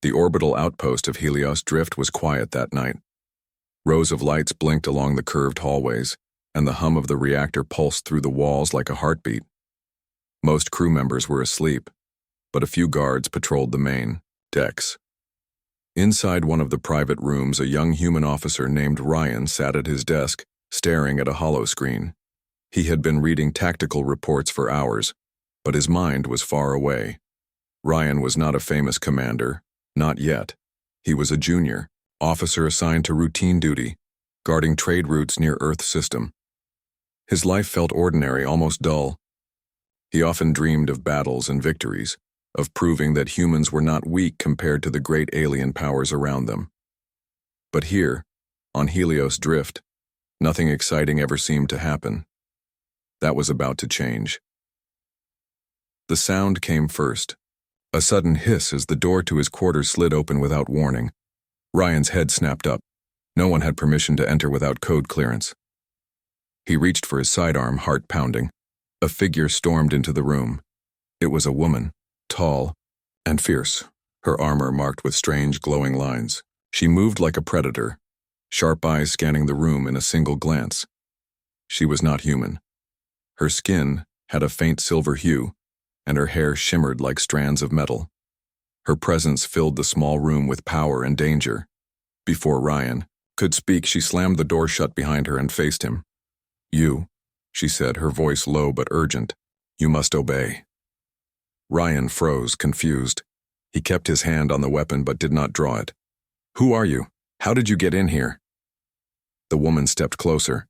The orbital outpost of Helios Drift was quiet that night. Rows of lights blinked along the curved hallways, and the hum of the reactor pulsed through the walls like a heartbeat. Most crew members were asleep, but a few guards patrolled the main decks. Inside one of the private rooms, a young human officer named Ryan sat at his desk, staring at a holoscreen. He had been reading tactical reports for hours, but his mind was far away. Ryan was not a famous commander, not yet. He was a junior officer assigned to routine duty, guarding trade routes near Earth system. His life felt ordinary, almost dull. He often dreamed of battles and victories, of proving that humans were not weak compared to the great alien powers around them. But here, on Helios Drift, nothing exciting ever seemed to happen. That was about to change. The sound came first. A sudden hiss as the door to his quarters slid open without warning. Ryan's head snapped up. No one had permission to enter without code clearance. He reached for his sidearm, heart pounding. A figure stormed into the room. It was a woman, tall and fierce, her armor marked with strange glowing lines. She moved like a predator, sharp eyes scanning the room in a single glance. She was not human. Her skin had a faint silver hue, and her hair shimmered like strands of metal. Her presence filled the small room with power and danger. Before Ryan could speak, she slammed the door shut behind her and faced him. "You," she said, her voice low but urgent. "You must obey." Ryan froze, confused. He kept his hand on the weapon but did not draw it. "Who are you? How did you get in here?" The woman stepped closer.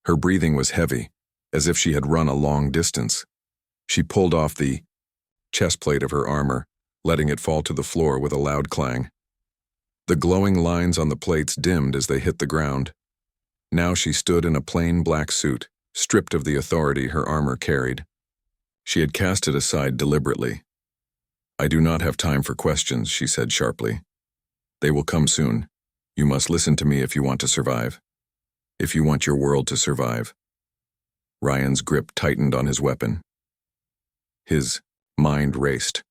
Her breathing was heavy, as if she had run a long distance. She pulled off the chest plate of her armor, letting it fall to the floor with a loud clang. The glowing lines on the plates dimmed as they hit the ground. Now she stood in a plain black suit, stripped of the authority her armor carried. She had cast it aside deliberately. "I do not have time for questions," she said sharply. "They will come soon. You must listen to me if you want to survive. If you want your world to survive." Ryan's grip tightened on his weapon. His mind raced.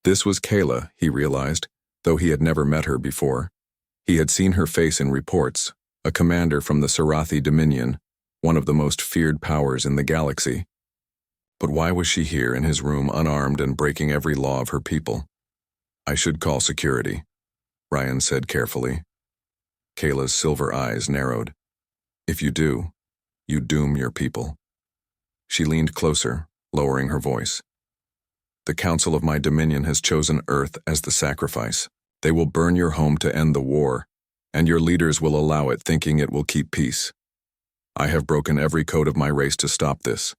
This was Kayla, he realized, though he had never met her before. He had seen her face in reports, a commander from the Sarathi Dominion, one of the most feared powers in the galaxy. But why was she here in his room, unarmed and breaking every law of her people? "I should call security," Ryan said carefully. Kayla's silver eyes narrowed. "If you do, you doom your people." She leaned closer, lowering her voice. "The Council of my Dominion has chosen Earth as the sacrifice. They will burn your home to end the war, and your leaders will allow it, thinking it will keep peace. I have broken every code of my race to stop this.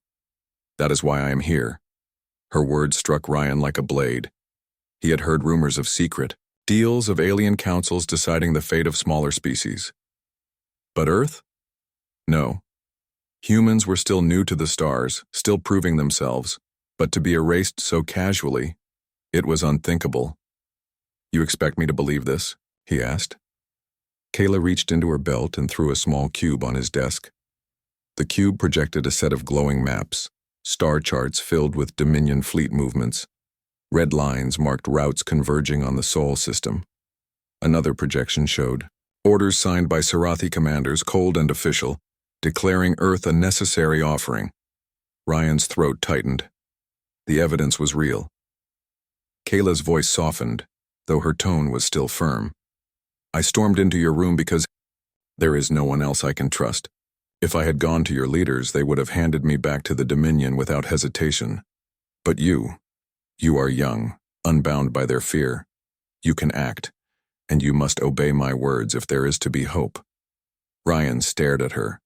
That is why I am here." Her words struck Ryan like a blade. He had heard rumors of secret deals, of alien councils deciding the fate of smaller species. But Earth? No. Humans were still new to the stars, still proving themselves, but to be erased so casually, it was unthinkable. "You expect me to believe this?" he asked. Kayla reached into her belt and threw a small cube on his desk. The cube projected a set of glowing maps, star charts filled with Dominion fleet movements. Red lines marked routes converging on the Sol system. Another projection showed orders signed by Sarathi commanders, cold and official, declaring Earth a necessary offering. Ryan's throat tightened. The evidence was real. Kayla's voice softened, though her tone was still firm. "I stormed into your room because there is no one else I can trust. If I had gone to your leaders, they would have handed me back to the Dominion without hesitation. But you are young, unbound by their fear. You can act, and you must obey my words if there is to be hope." Ryan stared at her,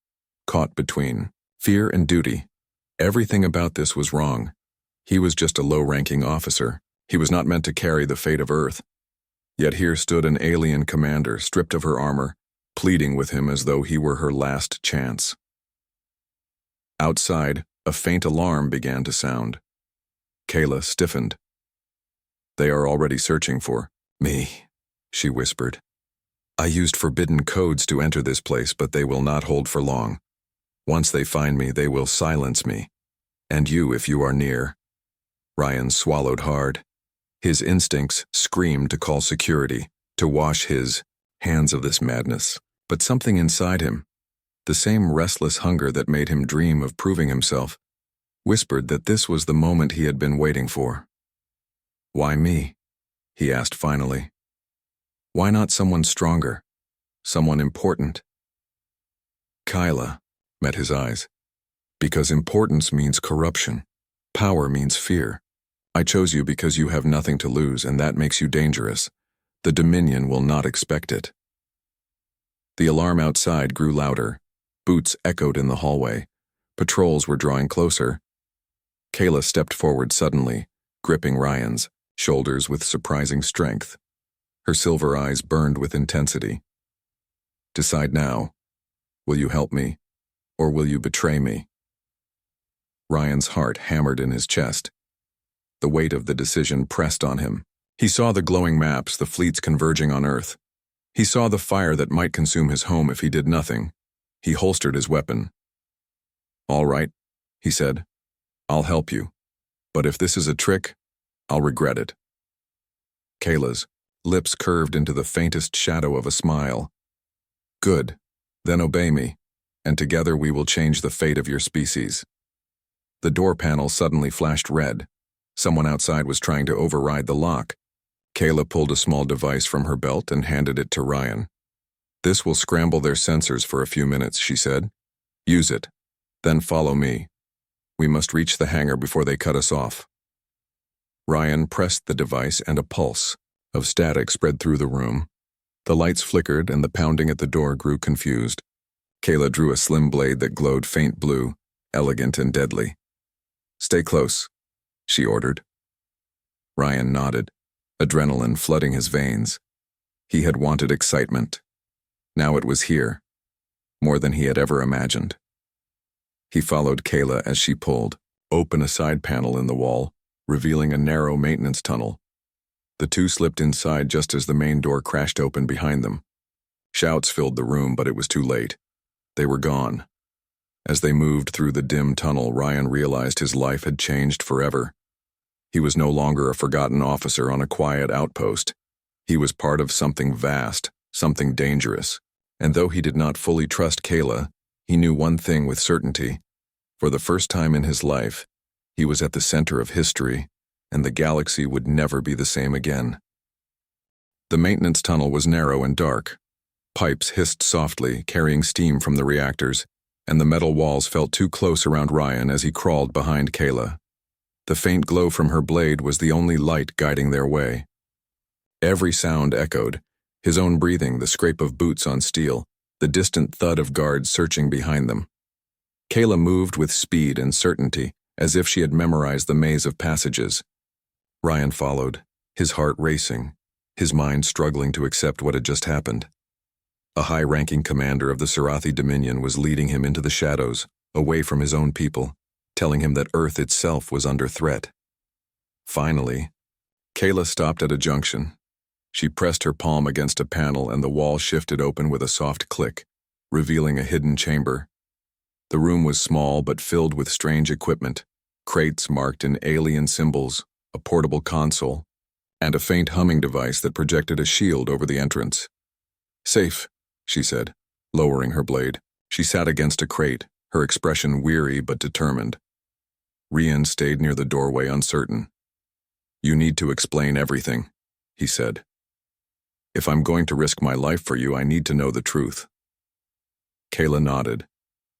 caught between fear and duty. Everything about this was wrong. He was just a low-ranking officer. He was not meant to carry the fate of Earth. Yet here stood an alien commander, stripped of her armor, pleading with him as though he were her last chance. Outside, a faint alarm began to sound. Kayla stiffened. "They are already searching for me," she whispered. "I used forbidden codes to enter this place, but they will not hold for long. Once they find me, they will silence me. And you, if you are near." Ryan swallowed hard. His instincts screamed to call security, to wash his hands of this madness. But something inside him, the same restless hunger that made him dream of proving himself, whispered that this was the moment he had been waiting for. "Why me?" he asked finally. "Why not someone stronger? Someone important?" Kyla met his eyes. "Because importance means corruption. Power means fear. I chose you because you have nothing to lose, and that makes you dangerous. The Dominion will not expect it." The alarm outside grew louder. Boots echoed in the hallway. Patrols were drawing closer. Kayla stepped forward suddenly, gripping Ryan's shoulders with surprising strength. Her silver eyes burned with intensity. "Decide now. Will you help me, or will you betray me?" Ryan's heart hammered in his chest. The weight of the decision pressed on him. He saw the glowing maps, the fleets converging on Earth. He saw the fire that might consume his home if he did nothing. He holstered his weapon. "All right," he said. "I'll help you. But if this is a trick, I'll regret it." Kayla's lips curved into the faintest shadow of a smile. "Good. Then obey me, and together we will change the fate of your species." The door panel suddenly flashed red. Someone outside was trying to override the lock. Kayla pulled a small device from her belt and handed it to Ryan. "This will scramble their sensors for a few minutes," she said. "Use it. Then follow me. We must reach the hangar before they cut us off." Ryan pressed the device and a pulse of static spread through the room. The lights flickered and the pounding at the door grew confused. Kayla drew a slim blade that glowed faint blue, elegant and deadly. "Stay close," she ordered. Ryan nodded, adrenaline flooding his veins. He had wanted excitement. Now it was here, more than he had ever imagined. He followed Kayla as she pulled open a side panel in the wall, revealing a narrow maintenance tunnel. The two slipped inside just as the main door crashed open behind them. Shouts filled the room, but it was too late. They were gone. As they moved through the dim tunnel, Ryan realized his life had changed forever. He was no longer a forgotten officer on a quiet outpost. He was part of something vast, something dangerous. And though he did not fully trust Kayla, he knew one thing with certainty. For the first time in his life, he was at the center of history, and the galaxy would never be the same again. The maintenance tunnel was narrow and dark. Pipes hissed softly, carrying steam from the reactors, and the metal walls felt too close around Ryan as he crawled behind Kayla. The faint glow from her blade was the only light guiding their way. Every sound echoed, his own breathing, the scrape of boots on steel, the distant thud of guards searching behind them. Kayla moved with speed and certainty, as if she had memorized the maze of passages. Ryan followed, his heart racing, his mind struggling to accept what had just happened. A high-ranking commander of the Sarathi Dominion was leading him into the shadows, away from his own people, telling him that Earth itself was under threat. Finally, Kayla stopped at a junction. She pressed her palm against a panel and the wall shifted open with a soft click, revealing a hidden chamber. The room was small but filled with strange equipment, crates marked in alien symbols, a portable console, and a faint humming device that projected a shield over the entrance. "Safe," she said, lowering her blade. She sat against a crate, her expression weary but determined. Ryan stayed near the doorway, uncertain. "You need to explain everything," he said. "If I'm going to risk my life for you, I need to know the truth." Kayla nodded.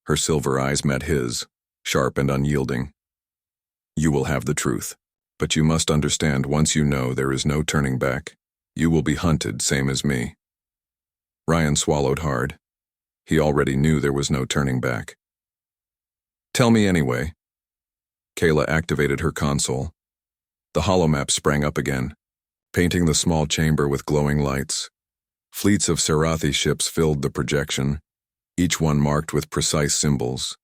Her silver eyes met his, sharp and unyielding. "You will have the truth, but you must understand, once you know, there is no turning back. You will be hunted, same as me." Ryan swallowed hard. He already knew there was no turning back. "Tell me anyway." Kayla activated her console. The holomap sprang up again, painting the small chamber with glowing lights. Fleets of Sarathi ships filled the projection, each one marked with precise symbols.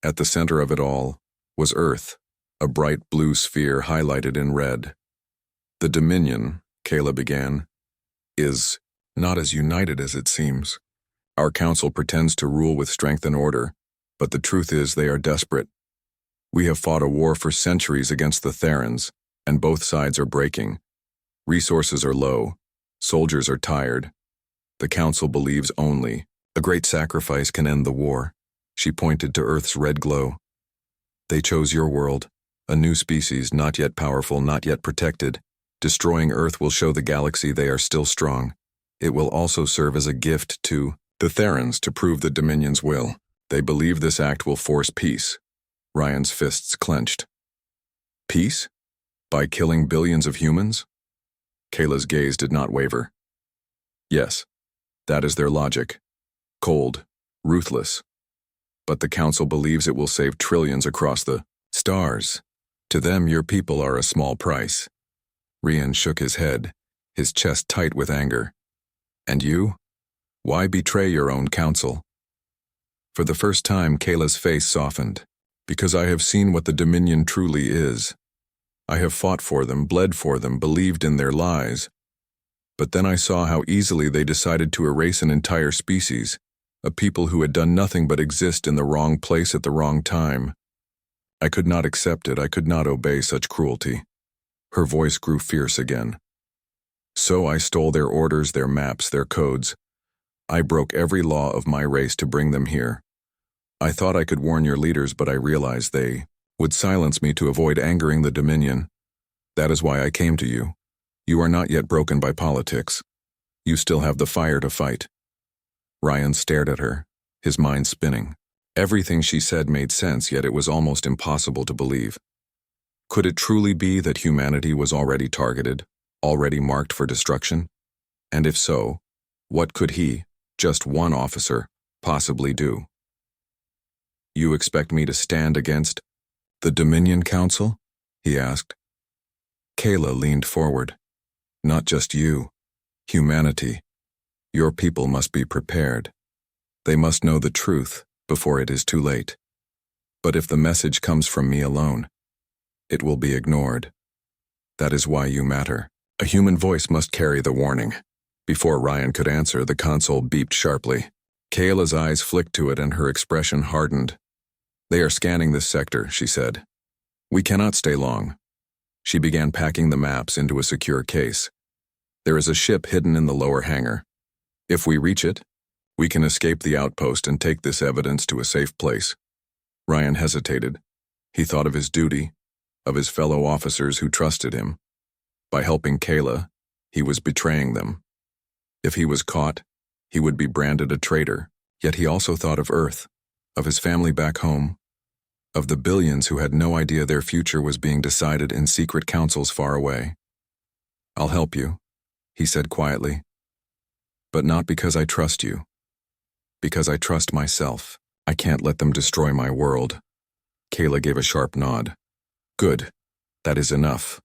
At the center of it all was Earth, a bright blue sphere highlighted in red. "The Dominion," Kayla began, "is not as united as it seems. Our council pretends to rule with strength and order, but the truth is they are desperate. We have fought a war for centuries against the Therans, And both sides are breaking. Resources are low. Soldiers are tired. The Council believes only a great sacrifice can end the war. She pointed to Earth's red glow. They chose your world, a new species, not yet powerful, not yet protected. Destroying Earth will show the galaxy they are still strong. It will also serve as a gift to the Therans to prove the Dominion's will. They believe this act will force peace. Ryan's fists clenched. Peace? By killing billions of humans? Kayla's gaze did not waver. Yes, that is their logic. Cold, ruthless. But the Council believes it will save trillions across the stars. To them, your people are a small price. Ryan shook his head, his chest tight with anger. And you? Why betray your own council? For the first time, Kayla's face softened. Because I have seen what the Dominion truly is. I have fought for them, bled for them, believed in their lies. But then I saw how easily they decided to erase an entire species, a people who had done nothing but exist in the wrong place at the wrong time. I could not accept it, I could not obey such cruelty. Her voice grew fierce again. So I stole their orders, their maps, their codes. I broke every law of my race to bring them here. I thought I could warn your leaders, but I realized they would silence me to avoid angering the Dominion. That is why I came to you. You are not yet broken by politics. You still have the fire to fight. Ryan stared at her, his mind spinning. Everything she said made sense, yet it was almost impossible to believe. Could it truly be that humanity was already targeted, already marked for destruction? And if so, what could he, just one officer, possibly do? You expect me to stand against the Dominion Council? He asked. Kayla leaned forward. Not just you. Humanity. Your people must be prepared. They must know the truth before it is too late. But if the message comes from me alone, it will be ignored. That is why you matter. A human voice must carry the warning. Before Ryan could answer, the console beeped sharply. Kayla's eyes flicked to it and her expression hardened. They are scanning this sector, she said. We cannot stay long. She began packing the maps into a secure case. There is a ship hidden in the lower hangar. If we reach it, we can escape the outpost and take this evidence to a safe place. Ryan hesitated. He thought of his duty, of his fellow officers who trusted him. By helping Kayla, he was betraying them. If he was caught, he would be branded a traitor. Yet he also thought of Earth, of his family back home, of the billions who had no idea their future was being decided in secret councils far away. I'll help you, he said quietly. But not because I trust you. Because I trust myself. I can't let them destroy my world. Kayla gave a sharp nod. Good. That is enough.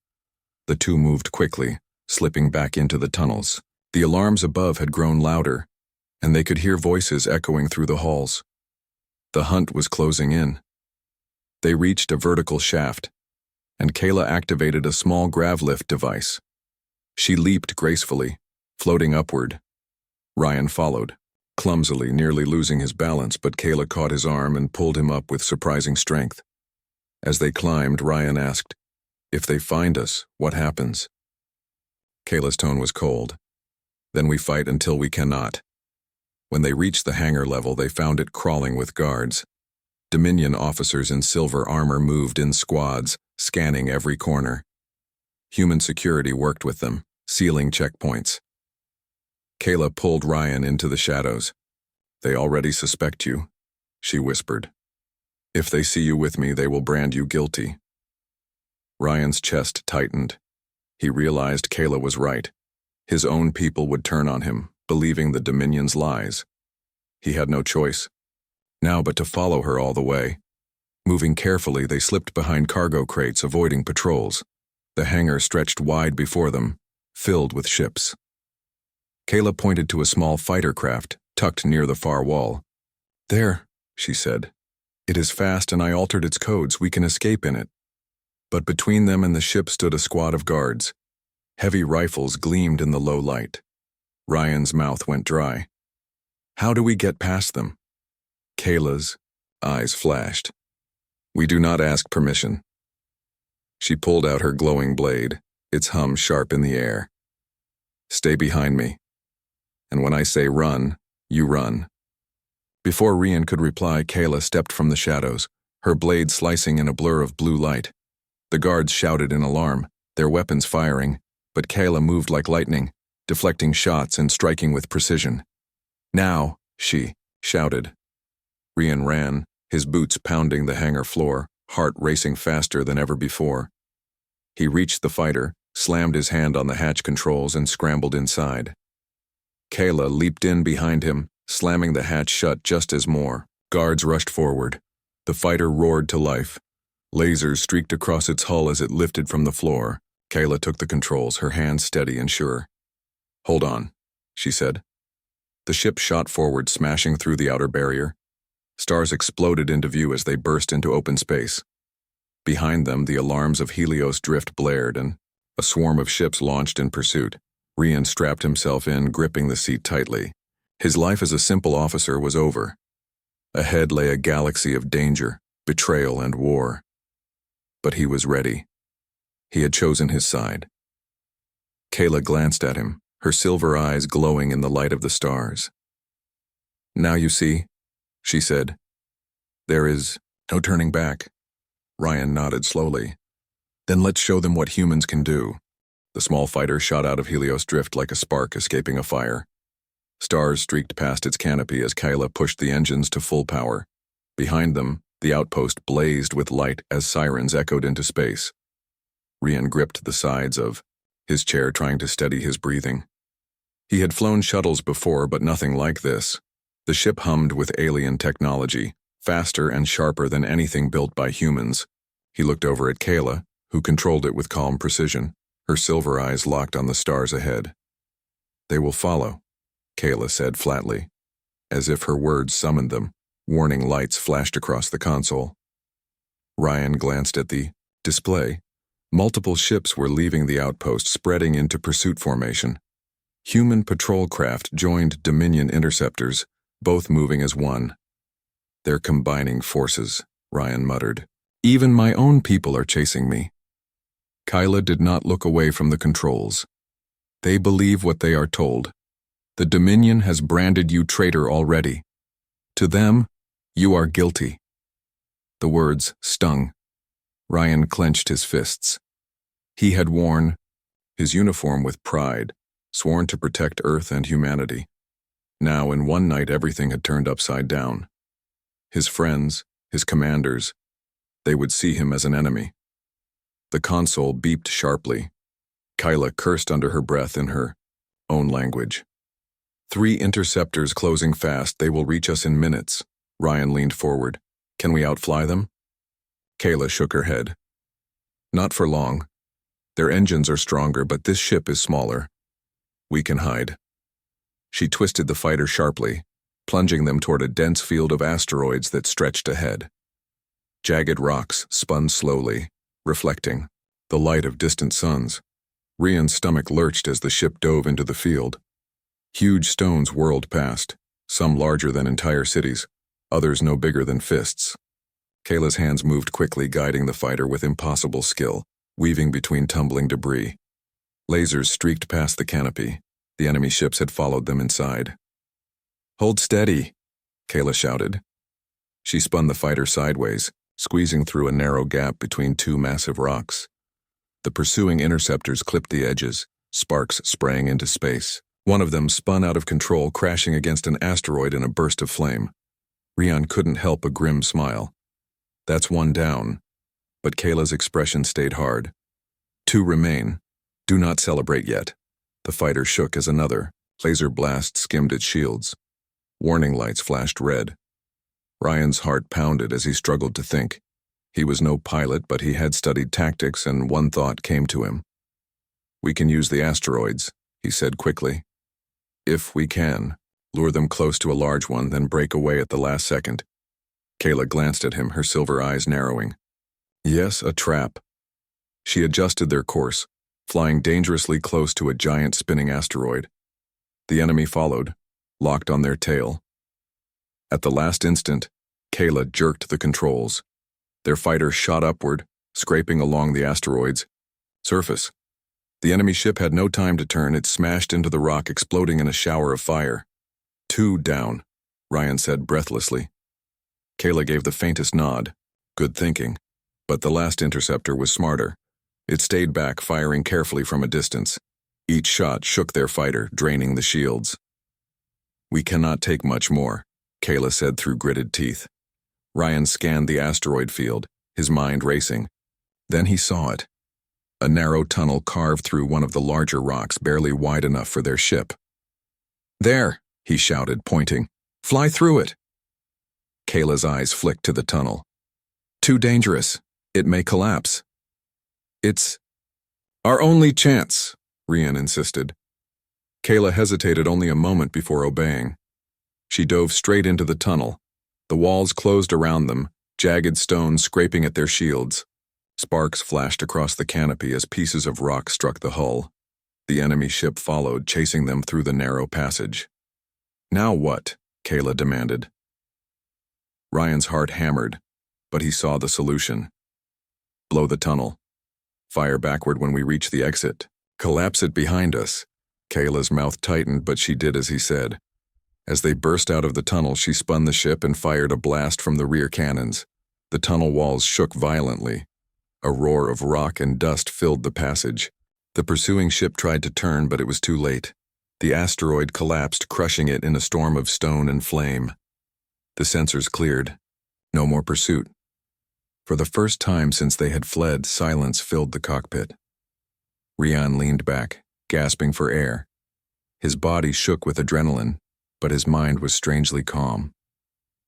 The two moved quickly, slipping back into the tunnels. The alarms above had grown louder, and they could hear voices echoing through the halls. The hunt was closing in. They reached a vertical shaft, and Kayla activated a small gravlift device. She leaped gracefully, floating upward. Ryan followed, clumsily, nearly losing his balance, but Kayla caught his arm and pulled him up with surprising strength. As they climbed, Ryan asked, If they find us, what happens? Kayla's tone was cold. Then we fight until we cannot. When they reached the hangar level, they found it crawling with guards. Dominion officers in silver armor moved in squads, scanning every corner. Human security worked with them, sealing checkpoints. Kayla pulled Ryan into the shadows. They already suspect you, she whispered. If they see you with me, they will brand you guilty. Ryan's chest tightened. He realized Kayla was right. His own people would turn on him, believing the Dominion's lies. He had no choice now but to follow her all the way. Moving carefully, they slipped behind cargo crates, avoiding patrols. The hangar stretched wide before them, filled with ships. Kayla pointed to a small fighter craft, tucked near the far wall. There, she said. It is fast and I altered its codes. We can escape in it. But between them and the ship stood a squad of guards. Heavy rifles gleamed in the low light. Ryan's mouth went dry. How do we get past them? Kayla's eyes flashed. We do not ask permission. She pulled out her glowing blade, its hum sharp in the air. "Stay behind me. And when I say run, you run." Before Rian could reply, Kayla stepped from the shadows, her blade slicing in a blur of blue light. The guards shouted in alarm, their weapons firing, but Kayla moved like lightning, deflecting shots and striking with precision. "Now!" she shouted. Rian ran, his boots pounding the hangar floor, heart racing faster than ever before. He reached the fighter, slammed his hand on the hatch controls and scrambled inside. Kayla leaped in behind him, slamming the hatch shut just as more guards rushed forward. The fighter roared to life. Lasers streaked across its hull as it lifted from the floor. Kayla took the controls, her hands steady and sure. "Hold on," she said. The ship shot forward, smashing through the outer barrier. Stars exploded into view as they burst into open space. Behind them, the alarms of Helios drift blared, and a swarm of ships launched in pursuit. Rian strapped himself in, gripping the seat tightly. His life as a simple officer was over. Ahead lay a galaxy of danger, betrayal, and war. But he was ready. He had chosen his side. Kayla glanced at him, her silver eyes glowing in the light of the stars. "Now you see," she said. "There is no turning back." Rian nodded slowly. "Then let's show them what humans can do." The small fighter shot out of Helios drift like a spark escaping a fire. Stars streaked past its canopy as Kayla pushed the engines to full power. Behind them, the outpost blazed with light as sirens echoed into space. Rian gripped the sides of his chair, trying to steady his breathing. He had flown shuttles before, but nothing like this. The ship hummed with alien technology, faster and sharper than anything built by humans. He looked over at Kayla, who controlled it with calm precision, her silver eyes locked on the stars ahead. "They will follow," Kayla said flatly. As if her words summoned them, warning lights flashed across the console. Rian glanced at the display. Multiple ships were leaving the outpost, spreading into pursuit formation. Human patrol craft joined Dominion interceptors, both moving as one. "They're combining forces," Rian muttered. "Even my own people are chasing me." Kayla did not look away from the controls. "They believe what they are told. The Dominion has branded you traitor already. To them, you are guilty." The words stung. Rian clenched his fists. He had worn his uniform with pride, sworn to protect Earth and humanity. Now, in one night, everything had turned upside down. His friends, his commanders, they would see him as an enemy. The console beeped sharply. Kayla cursed under her breath in her own language. "3 interceptors closing fast. They will reach us in minutes." Rian leaned forward. "Can we outfly them?" Kayla shook her head. "Not for long. Their engines are stronger, but this ship is smaller. We can hide." She twisted the fighter sharply, plunging them toward a dense field of asteroids that stretched ahead. Jagged rocks spun slowly, reflecting the light of distant suns. Rian's stomach lurched as the ship dove into the field. Huge stones whirled past, some larger than entire cities, others no bigger than fists. Kayla's hands moved quickly, guiding the fighter with impossible skill, weaving between tumbling debris. Lasers streaked past the canopy. The enemy ships had followed them inside. "Hold steady," Kayla shouted. She spun the fighter sideways, squeezing through a narrow gap between 2 massive rocks. The pursuing interceptors clipped the edges, sparks spraying into space. One of them spun out of control, crashing against an asteroid in a burst of flame. Rian couldn't help a grim smile. "That's 1 down." But Kayla's expression stayed hard. 2 remain. Do not celebrate yet." The fighter shook as another laser blast skimmed its shields. Warning lights flashed red. Rian's heart pounded as he struggled to think. He was no pilot, but he had studied tactics, and one thought came to him. "We can use the asteroids," he said quickly. "If we can, lure them close to a large one, then break away at the last second." Kayla glanced at him, her silver eyes narrowing. "Yes, a trap." She adjusted their course, flying dangerously close to a giant spinning asteroid. The enemy followed, locked on their tail. At the last instant, Kayla jerked the controls. Their fighter shot upward, scraping along the asteroid's surface. The enemy ship had no time to turn. It smashed into the rock, exploding in a shower of fire. 2 down, Ryan said breathlessly. Kayla gave the faintest nod. Good thinking. But the last interceptor was smarter. It stayed back, firing carefully from a distance. Each shot shook their fighter, draining the shields. We cannot take much more, Kayla said through gritted teeth. Ryan scanned the asteroid field, his mind racing. Then he saw it. A narrow tunnel carved through one of the larger rocks, barely wide enough for their ship. There, he shouted, pointing. Fly through it. Kayla's eyes flicked to the tunnel. Too dangerous. It may collapse. It's our only chance, Ryan insisted. Kayla hesitated only a moment before obeying. She dove straight into the tunnel. The walls closed around them, jagged stones scraping at their shields. Sparks flashed across the canopy as pieces of rock struck the hull. The enemy ship followed, chasing them through the narrow passage. Now what? Kayla demanded. Ryan's heart hammered, but he saw the solution. Blow the tunnel. Fire backward when we reach the exit. Collapse it behind us. Kayla's mouth tightened, but she did as he said. As they burst out of the tunnel, she spun the ship and fired a blast from the rear cannons. The tunnel walls shook violently. A roar of rock and dust filled the passage. The pursuing ship tried to turn, but it was too late. The asteroid collapsed, crushing it in a storm of stone and flame. The sensors cleared. No more pursuit. For the first time since they had fled, silence filled the cockpit. Ryan leaned back, gasping for air. His body shook with adrenaline, but his mind was strangely calm.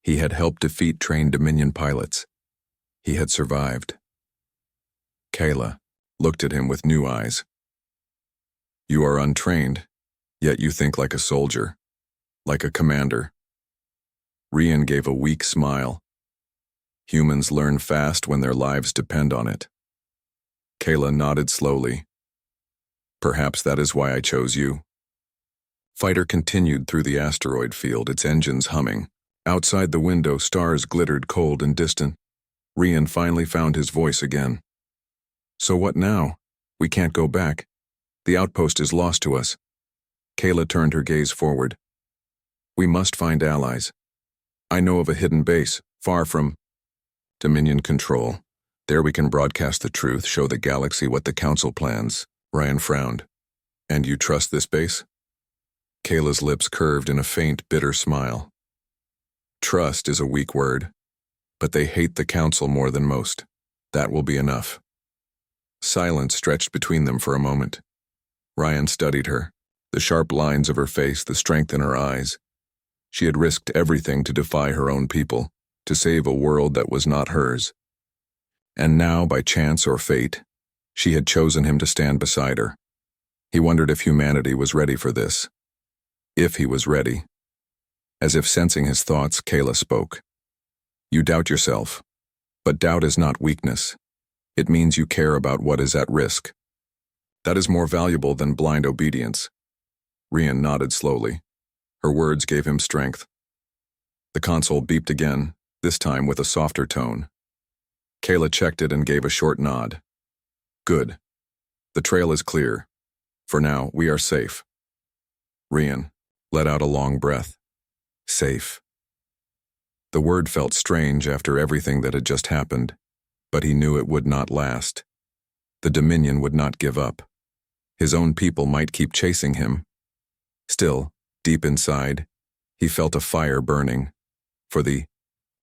He had helped defeat trained Dominion pilots. He had survived. Kayla looked at him with new eyes. You are untrained, yet you think like a soldier, like a commander. Ryan gave a weak smile. Humans learn fast when their lives depend on it. Kayla nodded slowly. Perhaps that is why I chose you. Fighter continued through the asteroid field, its engines humming. Outside the window, stars glittered cold and distant. Ryan finally found his voice again. So what now? We can't go back. The outpost is lost to us. Kayla turned her gaze forward. We must find allies. I know of a hidden base, far from Dominion control. There we can broadcast the truth, show the galaxy what the Council plans. Ryan frowned. And you trust this base? Kayla's lips curved in a faint, bitter smile. Trust is a weak word, but they hate the Council more than most. That will be enough. Silence stretched between them for a moment. Ryan studied her, the sharp lines of her face, the strength in her eyes. She had risked everything to defy her own people, to save a world that was not hers. And now, by chance or fate, she had chosen him to stand beside her. He wondered if humanity was ready for this. If he was ready. As if sensing his thoughts, Kayla spoke. You doubt yourself, but doubt is not weakness. It means you care about what is at risk. That is more valuable than blind obedience. Ryan nodded slowly. Her words gave him strength. The console beeped again, this time with a softer tone. Kayla checked it and gave a short nod. Good. The trail is clear. For now, we are safe. Ryan let out a long breath. Safe. The word felt strange after everything that had just happened, but he knew it would not last. The Dominion would not give up. His own people might keep chasing him. Still, deep inside, he felt a fire burning. For the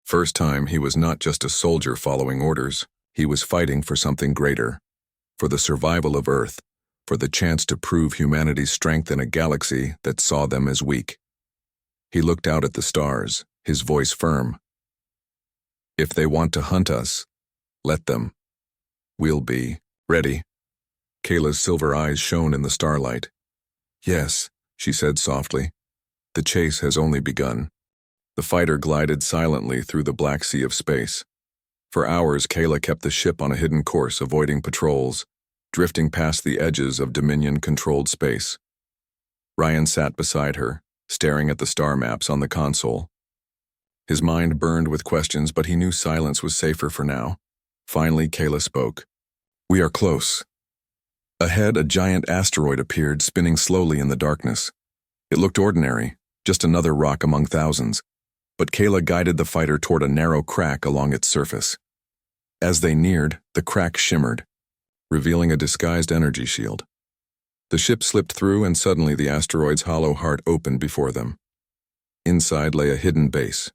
first time, he was not just a soldier following orders. He was fighting for something greater. For the survival of Earth, for the chance to prove humanity's strength in a galaxy that saw them as weak. He looked out at the stars, his voice firm. If they want to hunt us, let them. We'll be ready. Kayla's silver eyes shone in the starlight. Yes, she said softly. The chase has only begun. The fighter glided silently through the black sea of space. For hours, Kayla kept the ship on a hidden course, avoiding patrols, drifting past the edges of Dominion-controlled space. Ryan sat beside her, staring at the star maps on the console. His mind burned with questions, but he knew silence was safer for now. Finally, Kayla spoke. "We are close." Ahead, a giant asteroid appeared, spinning slowly in the darkness. It looked ordinary, just another rock among thousands, but Kayla guided the fighter toward a narrow crack along its surface. As they neared, the crack shimmered, revealing a disguised energy shield. The ship slipped through, and suddenly the asteroid's hollow heart opened before them. Inside lay a hidden base.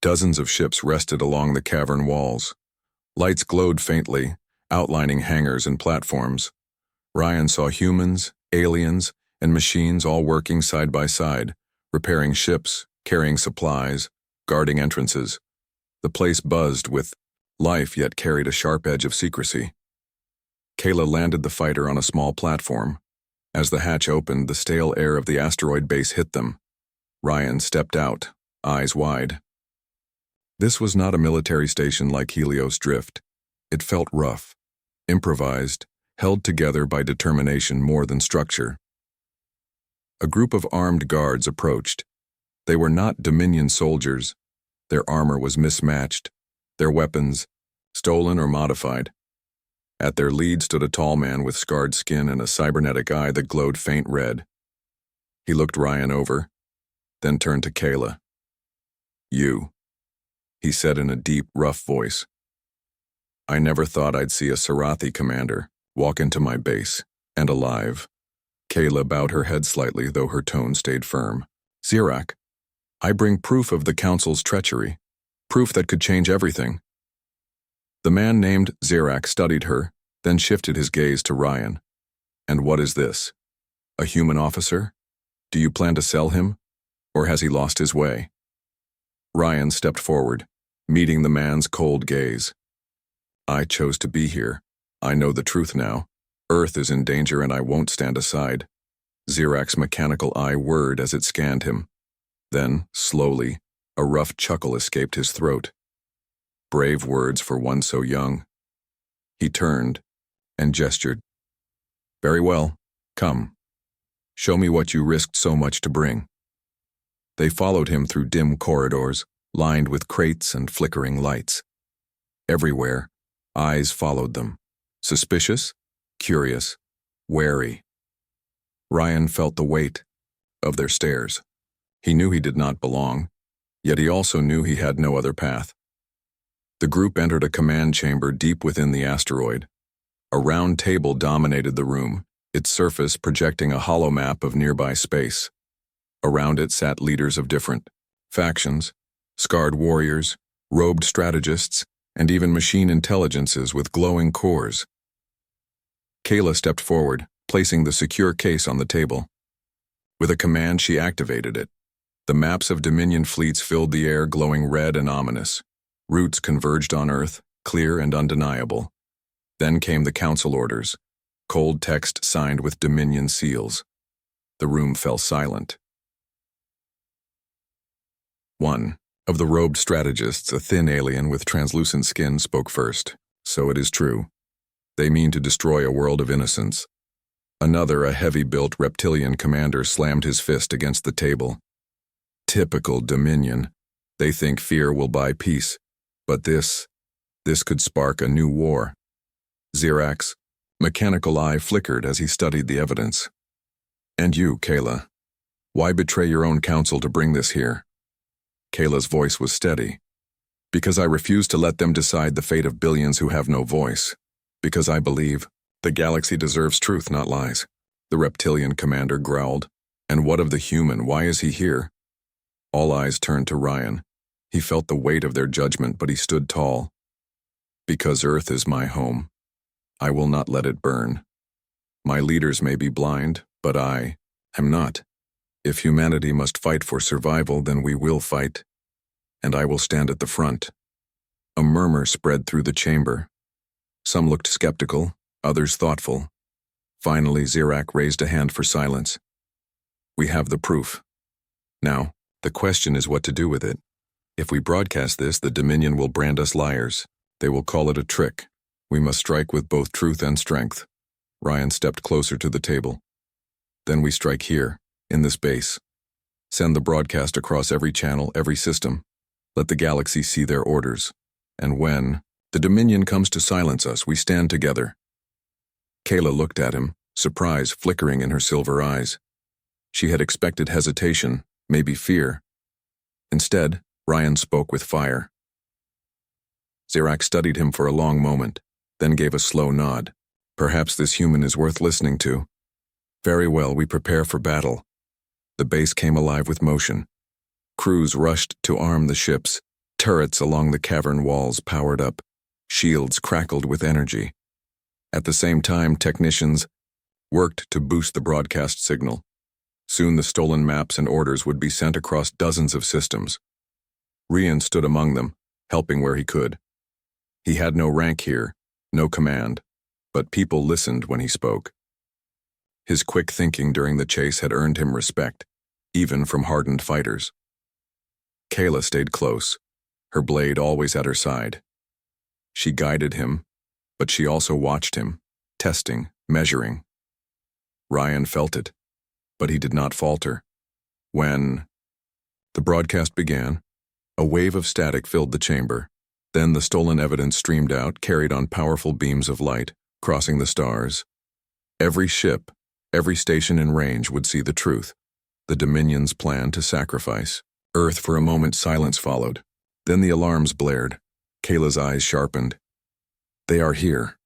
Dozens of ships rested along the cavern walls. Lights glowed faintly, outlining hangars and platforms. Ryan saw humans, aliens, and machines all working side by side, repairing ships, carrying supplies, guarding entrances. The place buzzed with life, yet carried a sharp edge of secrecy. Kayla landed the fighter on a small platform. As the hatch opened, the stale air of the asteroid base hit them. Ryan stepped out, eyes wide. This was not a military station like Helios Drift. It felt rough, improvised, held together by determination more than structure. A group of armed guards approached. They were not Dominion soldiers. Their armor was mismatched, their weapons stolen or modified. At their lead stood a tall man with scarred skin and a cybernetic eye that glowed faint red. He looked Ryan over, then turned to Kayla. "You," he said in a deep, rough voice. "I never thought I'd see a Sarathi commander walk into my base, and alive." Kayla bowed her head slightly, though her tone stayed firm. "Zirak, I bring proof of the Council's treachery, proof that could change everything." The man named Zirak studied her, then shifted his gaze to Ryan. "And what is this? A human officer? Do you plan to sell him? Or has he lost his way?" Ryan stepped forward, meeting the man's cold gaze. "I chose to be here. I know the truth now. Earth is in danger and I won't stand aside." Zirak's mechanical eye whirred as it scanned him. Then, slowly, a rough chuckle escaped his throat. Brave words for one so young. He turned and gestured. "Very well, come. Show me what you risked so much to bring." They followed him through dim corridors, lined with crates and flickering lights. Everywhere, eyes followed them, suspicious, curious, wary. Ryan felt the weight of their stares. He knew he did not belong, yet he also knew he had no other path. The group entered a command chamber deep within the asteroid. A round table dominated the room, its surface projecting a hollow map of nearby space. Around it sat leaders of different factions, scarred warriors, robed strategists, and even machine intelligences with glowing cores. Kayla stepped forward, placing the secure case on the table. With a command, she activated it. The maps of Dominion fleets filled the air, glowing red and ominous. Routes converged on Earth, clear and undeniable. Then came the Council orders, cold text signed with Dominion seals. The room fell silent. One of the robed strategists, a thin alien with translucent skin, spoke first. "So it is true. They mean to destroy a world of innocence." Another, a heavy-built reptilian commander, slammed his fist against the table. "Typical Dominion. They think fear will buy peace. But this could spark a new war." Zirak's mechanical eye flickered as he studied the evidence. "And you, Kayla, why betray your own council to bring this here?" Kayla's voice was steady. "Because I refuse to let them decide the fate of billions who have no voice. Because I believe the galaxy deserves truth, not lies." The reptilian commander growled. "And what of the human? Why is he here?" All eyes turned to Ryan. He felt the weight of their judgment, but he stood tall. "Because Earth is my home. I will not let it burn. My leaders may be blind, but I am not. If humanity must fight for survival, then we will fight. And I will stand at the front." A murmur spread through the chamber. Some looked skeptical, others thoughtful. Finally, Zirak raised a hand for silence. "We have the proof. Now, the question is what to do with it. If we broadcast this, the Dominion will brand us liars. They will call it a trick. We must strike with both truth and strength." Ryan stepped closer to the table. "Then we strike here, in this base. Send the broadcast across every channel, every system. Let the galaxy see their orders. And when The Dominion comes to silence us. We stand together. Kayla looked at him, surprise flickering in her silver eyes. She had expected hesitation, maybe fear. Instead, Ryan spoke with fire. Zirak studied him for a long moment, then gave a slow nod. Perhaps this human is worth listening to. Very well, we prepare for battle. The base came alive with motion. Crews rushed to arm the ships. Turrets along the cavern walls powered up. Shields crackled with energy. At the same time, technicians worked to boost the broadcast signal. Soon the stolen maps and orders would be sent across dozens of systems. Ryan stood among them, helping where he could. He had no rank here, no command, but people listened when he spoke. His quick thinking during the chase had earned him respect, even from hardened fighters. Kayla stayed close, her blade always at her side. She guided him, but she also watched him, testing, measuring. Ryan felt it, but he did not falter. When the broadcast began, a wave of static filled the chamber. Then the stolen evidence streamed out, carried on powerful beams of light, crossing the stars. Every ship, every station in range would see the truth. The Dominion's plan to sacrifice. Earth for a moment silence followed. Then the alarms blared. Kayla's eyes sharpened. They are here.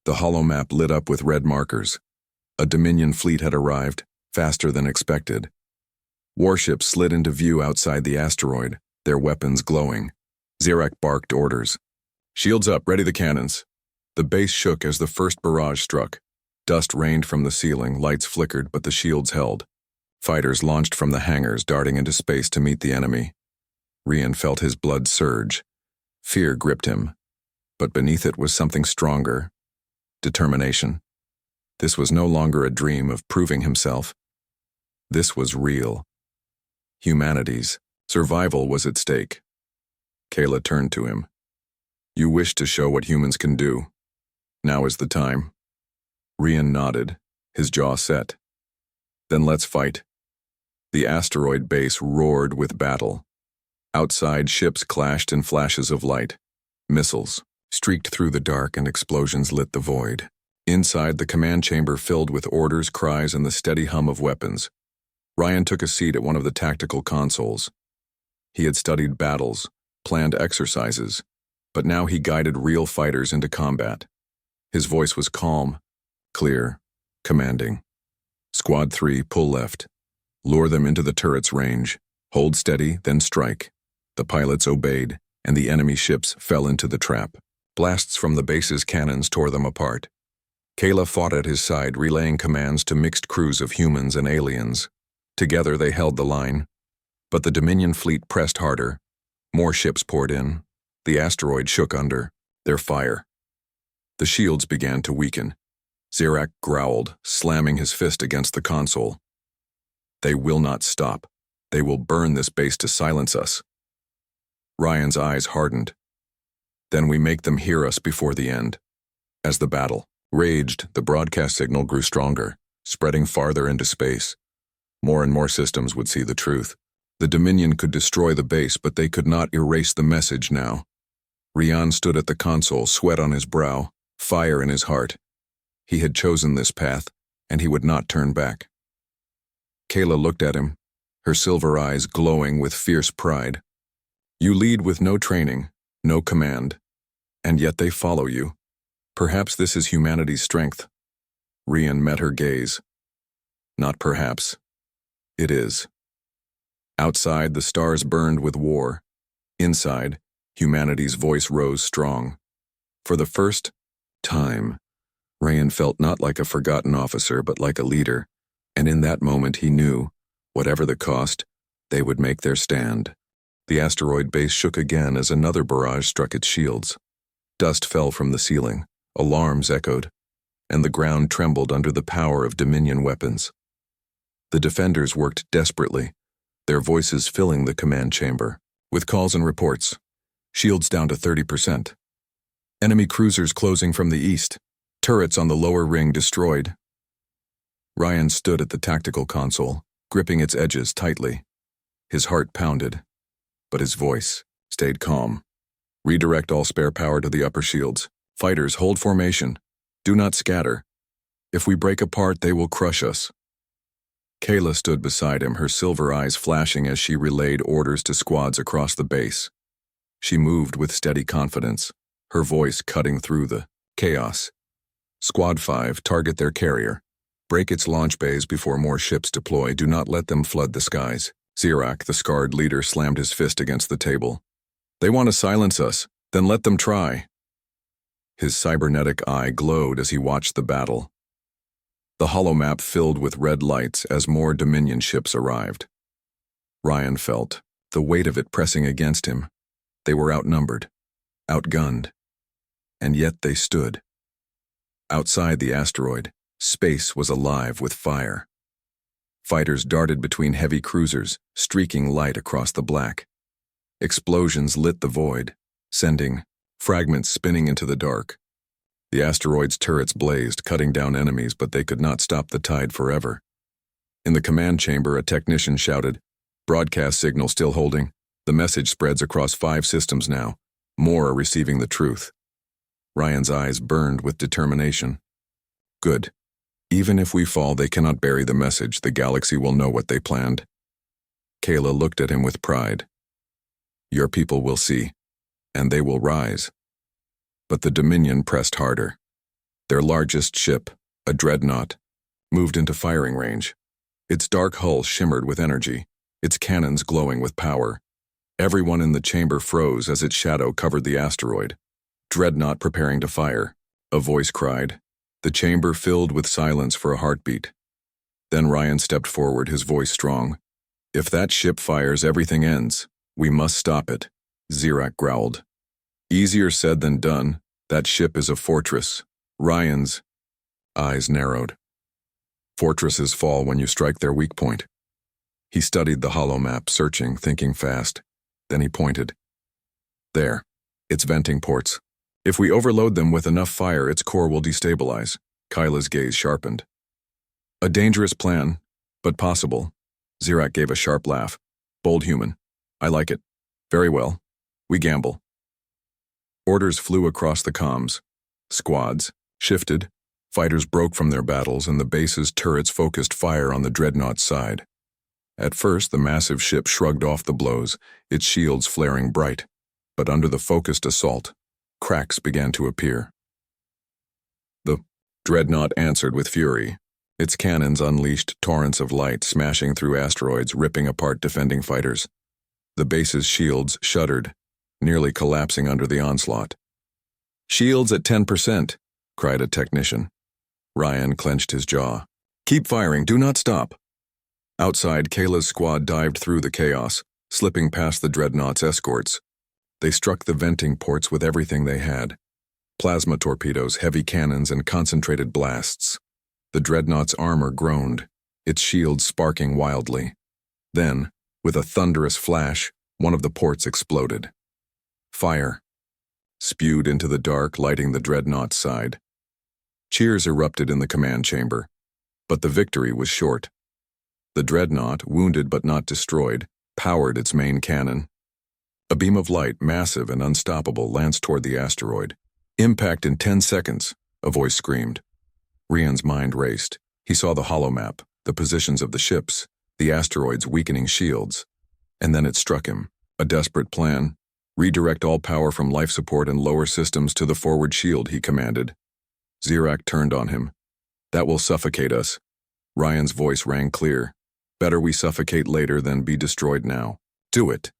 The hollow map lit up with red markers. A Dominion fleet had arrived, faster than expected. Warships slid into view outside the asteroid, their weapons glowing. Zirak barked orders. Shields up, ready the cannons. The base shook as the first barrage struck. Dust rained from the ceiling, lights flickered, but the shields held. Fighters launched from the hangars, darting into space to meet the enemy. Ryan felt his blood surge. Fear gripped him, but beneath it was something stronger. Determination. This was no longer a dream of proving himself. This was real. Humanity's survival was at stake. Kayla turned to him. You wish to show what humans can do. Now is the time. Ryan nodded, his jaw set. Then let's fight. The asteroid base roared with battle. Outside, ships clashed in flashes of light. Missiles streaked through the dark and explosions lit the void. Inside, the command chamber filled with orders, cries, and the steady hum of weapons. Ryan took a seat at one of the tactical consoles. He had studied battles, planned exercises, but now he guided real fighters into combat. His voice was calm, clear, commanding. Squad 3, pull left. Lure them into the turret's range. Hold steady, then strike. The pilots obeyed, and the enemy ships fell into the trap. Blasts from the base's cannons tore them apart. Kayla fought at his side, relaying commands to mixed crews of humans and aliens. Together they held the line, but the Dominion fleet pressed harder. More ships poured in. The asteroid shook under their fire. The shields began to weaken. Zirak growled, slamming his fist against the console. They will not stop. They will burn this base to silence us. Ryan's eyes hardened. Then we make them hear us before the end. As the battle raged, the broadcast signal grew stronger, spreading farther into space. More and more systems would see the truth. The Dominion could destroy the base, but they could not erase the message now. Ryan stood at the console, sweat on his brow, fire in his heart. He had chosen this path, and he would not turn back. Kayla looked at him, her silver eyes glowing with fierce pride. You lead with no training, no command, and yet they follow you. Perhaps this is humanity's strength. Ryan met her gaze. Not perhaps. It is. Outside, the stars burned with war. Inside, humanity's voice rose strong. For the first time, Ryan felt not like a forgotten officer, but like a leader, and in that moment he knew, whatever the cost, they would make their stand. The asteroid base shook again as another barrage struck its shields. Dust fell from the ceiling, alarms echoed, and the ground trembled under the power of Dominion weapons. The defenders worked desperately, their voices filling the command chamber, with calls and reports. Shields down to 30%. Enemy cruisers closing from the east. Turrets on the lower ring destroyed. Ryan stood at the tactical console, gripping its edges tightly. His heart pounded, but his voice stayed calm. Redirect all spare power to the upper shields. Fighters, hold formation. Do not scatter. If we break apart, they will crush us. Kayla stood beside him, her silver eyes flashing as she relayed orders to squads across the base. She moved with steady confidence, her voice cutting through the chaos. Squad 5, target their carrier. Break its launch bays before more ships deploy. Do not let them flood the skies. Zirak, the scarred leader, slammed his fist against the table. They want to silence us. Then let them try. His cybernetic eye glowed as he watched the battle. The holomap filled with red lights as more Dominion ships arrived. Ryan felt the weight of it pressing against him. They were outnumbered, outgunned, and yet they stood. Outside the asteroid, space was alive with fire. Fighters darted between heavy cruisers, streaking light across the black. Explosions lit the void, sending fragments spinning into the dark. The asteroid's turrets blazed, cutting down enemies, but they could not stop the tide forever. In the command chamber, a technician shouted, "Broadcast signal still holding. The message spreads across 5 systems now. More are receiving the truth." Ryan's eyes burned with determination. Good. Even if we fall, they cannot bury the message. The galaxy will know what they planned. Kayla looked at him with pride. Your people will see, and they will rise. But the Dominion pressed harder. Their largest ship, a dreadnought, moved into firing range. Its dark hull shimmered with energy, its cannons glowing with power. Everyone in the chamber froze as its shadow covered the asteroid. Dreadnought preparing to fire, a voice cried. The chamber filled with silence for a heartbeat. Then Ryan stepped forward, his voice strong. If that ship fires, everything ends. We must stop it, Zirak growled. Easier said than done. That ship is a fortress. Ryan's eyes narrowed. Fortresses fall when you strike their weak point. He studied the holomap, searching, thinking fast. Then he pointed. There, its venting ports. If we overload them with enough fire, its core will destabilize. Kyla's gaze sharpened. A dangerous plan, but possible. Zirak gave a sharp laugh. Bold human. I like it. Very well. We gamble. Orders flew across the comms. Squads shifted. Fighters broke from their battles, and the base's turrets focused fire on the dreadnought's side. At first, the massive ship shrugged off the blows, its shields flaring bright. But under the focused assault, cracks began to appear. The dreadnought answered with fury. Its cannons unleashed torrents of light, smashing through asteroids, ripping apart defending fighters. The base's shields shuddered, nearly collapsing under the onslaught. Shields at 10%, cried a technician. Ryan clenched his jaw. Keep firing, do not stop. Outside, Kayla's squad dived through the chaos, slipping past the dreadnought's escorts. They struck the venting ports with everything they had. Plasma torpedoes, heavy cannons, and concentrated blasts. The dreadnought's armor groaned, its shields sparking wildly. Then, with a thunderous flash, one of the ports exploded. Fire spewed into the dark, lighting the dreadnought's side. Cheers erupted in the command chamber, but the victory was short. The dreadnought, wounded but not destroyed, powered its main cannon. A beam of light, massive and unstoppable, lanced toward the asteroid. Impact in 10 seconds, a voice screamed. Ryan's mind raced. He saw the holomap, the positions of the ships, the asteroid's weakening shields. And then it struck him. A desperate plan. Redirect all power from life support and lower systems to the forward shield, he commanded. Zirak turned on him. That will suffocate us. Ryan's voice rang clear. Better we suffocate later than be destroyed now. Do it.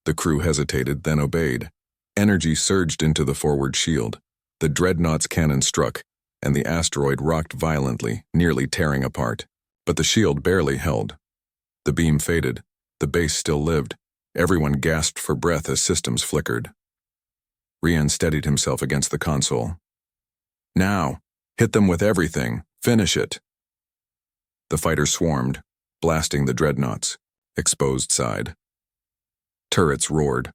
The crew hesitated, then obeyed. Energy surged into the forward shield. The dreadnought's cannon struck, and the asteroid rocked violently, nearly tearing apart. But the shield barely held. The beam faded. The base still lived. Everyone gasped for breath as systems flickered. Ryan steadied himself against the console. Now, hit them with everything. Finish it. The fighters swarmed, blasting the dreadnought's exposed side. Turrets roared.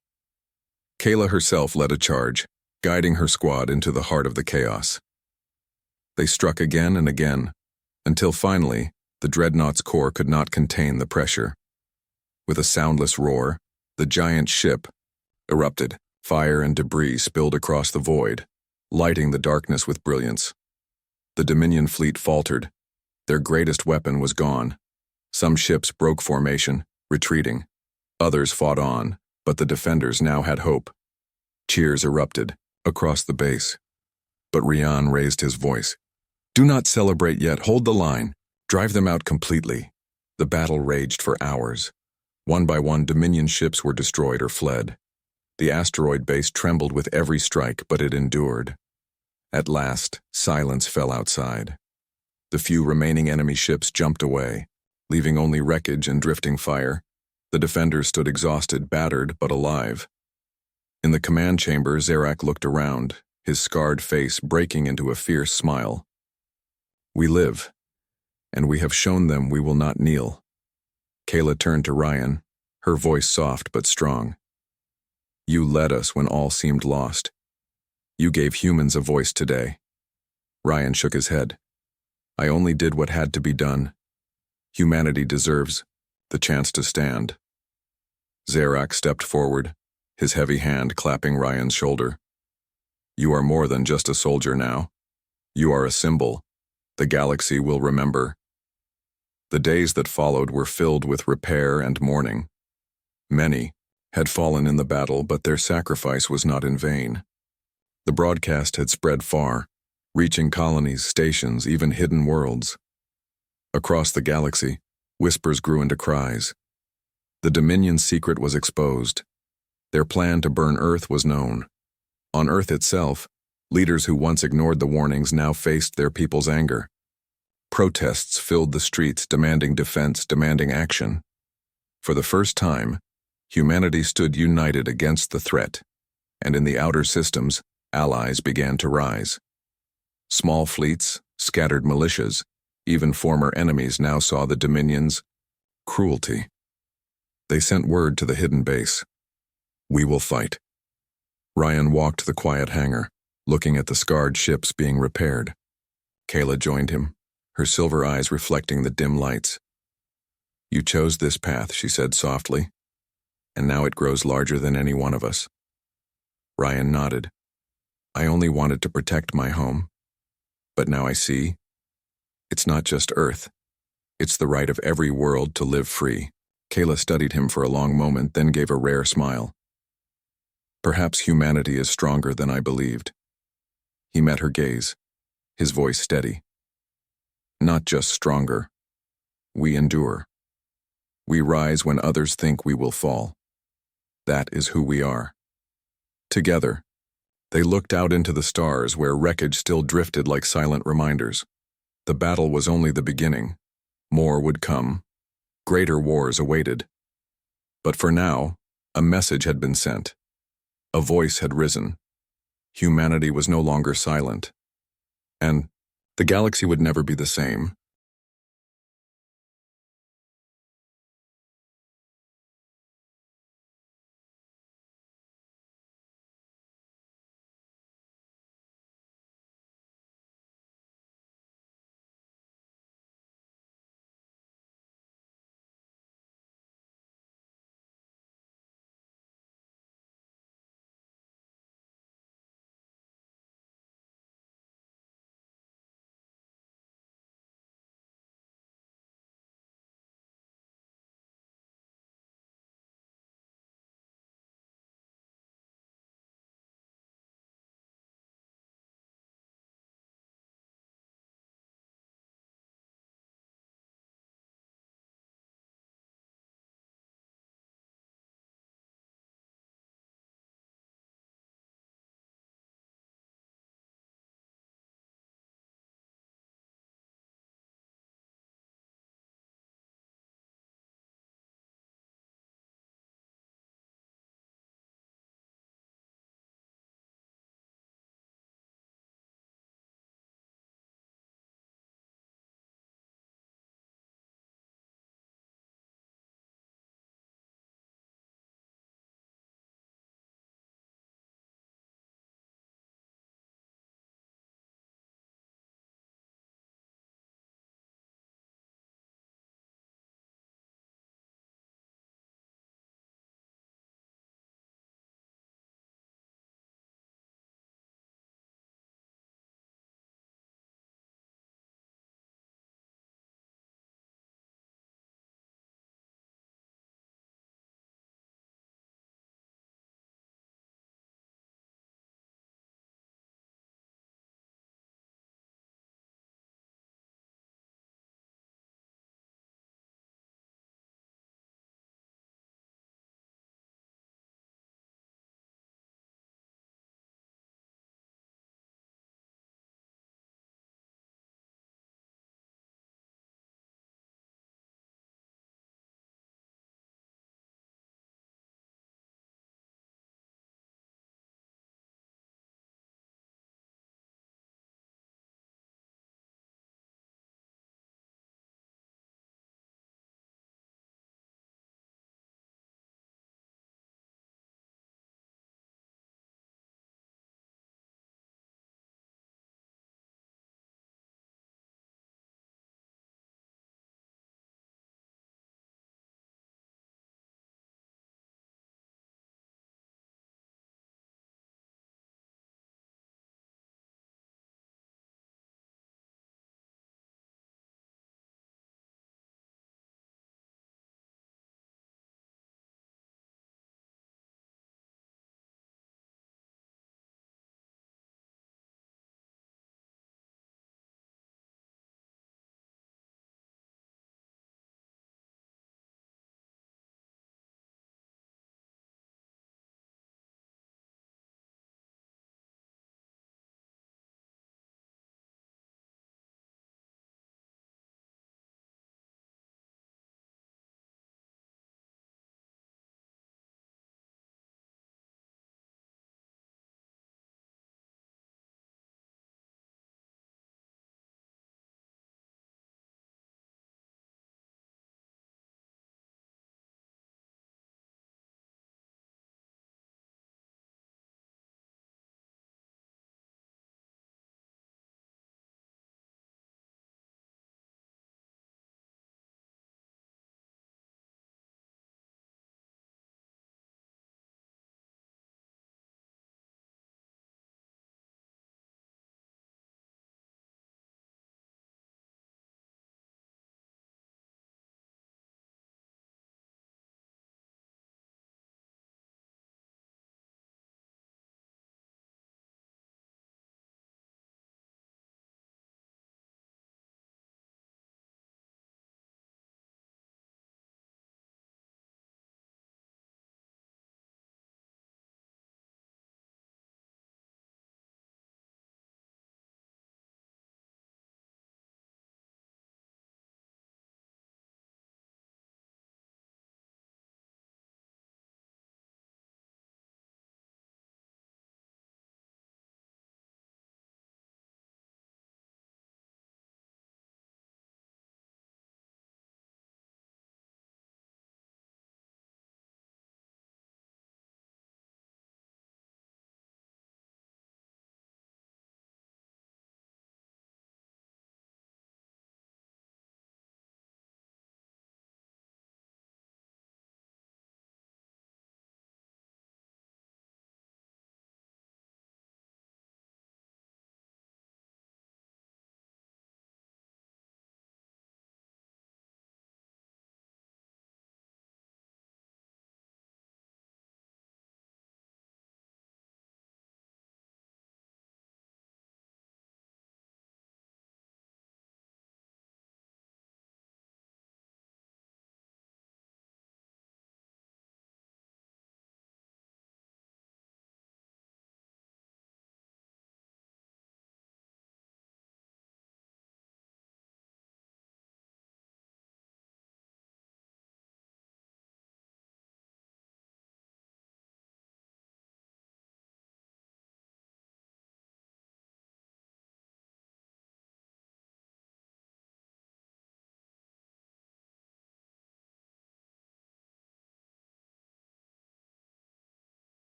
Kayla herself led a charge, guiding her squad into the heart of the chaos. They struck again and again, until finally, the dreadnought's core could not contain the pressure. With a soundless roar, the giant ship erupted, Fire and debris spilled across the void, lighting the darkness with brilliance. The Dominion fleet faltered. Their greatest weapon was gone. Some ships broke formation, retreating. Others fought on, but the defenders now had hope. Cheers erupted across the base. But Rian raised his voice. "Do not celebrate yet. Hold the line. Drive them out completely." The battle raged for hours. One by one, Dominion ships were destroyed or fled. The asteroid base trembled with every strike, but it endured. At last, silence fell outside. The few remaining enemy ships jumped away, leaving only wreckage and drifting fire. The defenders stood exhausted, battered, but alive. In the command chamber, Zarak looked around, his scarred face breaking into a fierce smile. "We live, and we have shown them we will not kneel." Kayla turned to Ryan, her voice soft but strong. "You led us when all seemed lost. You gave humans a voice today." Ryan shook his head. "I only did what had to be done. Humanity deserves the chance to stand." Zarak stepped forward, his heavy hand clapping Ryan's shoulder. "You are more than just a soldier now. You are a symbol. The galaxy will remember." The days that followed were filled with repair and mourning. Many had fallen in the battle, but their sacrifice was not in vain. The broadcast had spread far, reaching colonies, stations, even hidden worlds. Across the galaxy, whispers grew into cries. The Dominion's secret was exposed. Their plan to burn Earth was known. On Earth itself, leaders who once ignored the warnings now faced their people's anger. Protests filled the streets, demanding defense, demanding action. For the first time, humanity stood united against the threat, and in the outer systems, allies began to rise. Small fleets, scattered militias, even former enemies now saw the Dominion's cruelty. They sent word to the hidden base. "We will fight." Ryan walked the quiet hangar, looking at the scarred ships being repaired. Kayla joined him, her silver eyes reflecting the dim lights. "You chose this path," she said softly, "and now it grows larger than any one of us." Ryan nodded. "I only wanted to protect my home. But now I see, it's not just Earth. It's the right of every world to live free." Kayla studied him for a long moment, then gave a rare smile. "Perhaps humanity is stronger than I believed." He met her gaze, his voice steady. "Not just stronger. We endure. We rise when others think we will fall. That is who we are." Together, they looked out into the stars where wreckage still drifted like silent reminders. The battle was only the beginning. More would come. Greater wars awaited. But for now, a message had been sent. A voice had risen. Humanity was no longer silent. And the galaxy would never be the same.